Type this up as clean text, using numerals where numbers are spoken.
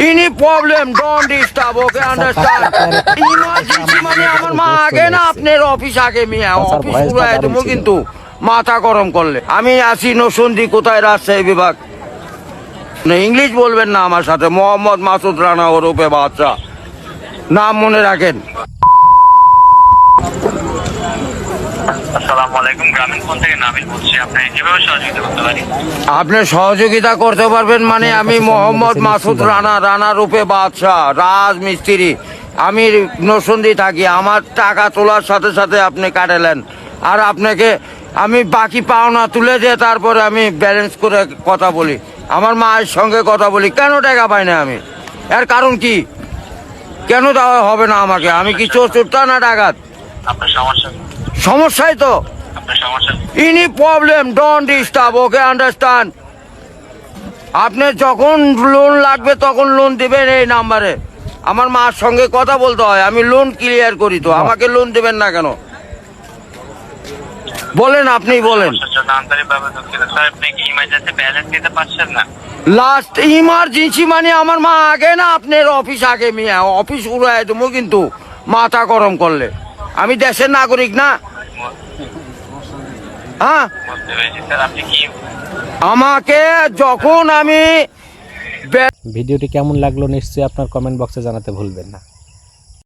Any problem, don't disturb, okay, understand? Emergency মানে আমার মা আগে না আপনার অফিস আগে মিয়া অফিস পুরাই দেবো কিন্তু মাথা গরম করলে আমি আসি নসুন্দি কোথায় রাজশাহী বিভাগ না ইংলিশ বলবেন না আমার সাথে মোহাম্মদ মাসুদ রানা ওরফে বাচ্চা নাম মনে রাখেন। আসসালামু আলাইকুম, গ্রামীণ ফোন থেকে নাবিল বলছি। আপনাকে কিভাবে সহযোগিতা করতে পারি? আপনি সহযোগিতা করতে পারবেন মানে আমি মোহাম্মদ মাসুদ রানা রূপে বাদশাহ রাজমিস্ত্রি। আমি নরসিংদী থাকি। আমার টাকা তোলার সাথে সাথে আপনি কাটালেন আর আপনাকে আমি বাকি পাওনা তুলে দিয়ে তারপরে আমি ব্যালেন্স করে কথা বলি, আমার মায়ের সঙ্গে কথা বলি। কেন টাকা পাই না আমি? এর কারণ কি? কেন দেওয়া হবে না আমাকে? আমি কি চোরটা না ডাকাত? আপনার সমস্যা? সমস্যাই তো। আপনার সমস্যা? Any problem, don't disturb, okay, understand? আপনি যখন লোন লাগবে তখন লোন দিবেন এই নাম্বারে। আমার মার সঙ্গে কথা বলতে হয়, আমি লোন ক্লিয়ার করি। তো আমাকে লোন দেবেন না কেন বলেন? আপনি বলেন। আন্তরিকভাবে দুঃখিত স্যার, আপনি কি ইমার্জেন্সি ব্যালেন্স দিতে পারছেন না? লাস্ট ইমার্জেন্সি মানে আমার মা আগে না আপনার অফিস আগে মিয়া অফিস উড়াই দেবো কিন্তু মাথা গরম করলে। আমি দেশের নাগরিক না? হ্যাঁ, বুঝতে পেরেছি স্যার। আপনি কি আমাকে যখন আমি ভিডিওটি কেমন লাগলো নিশ্চয়ই আপনার কমেন্ট বক্সে জানাতে ভুলবেন না।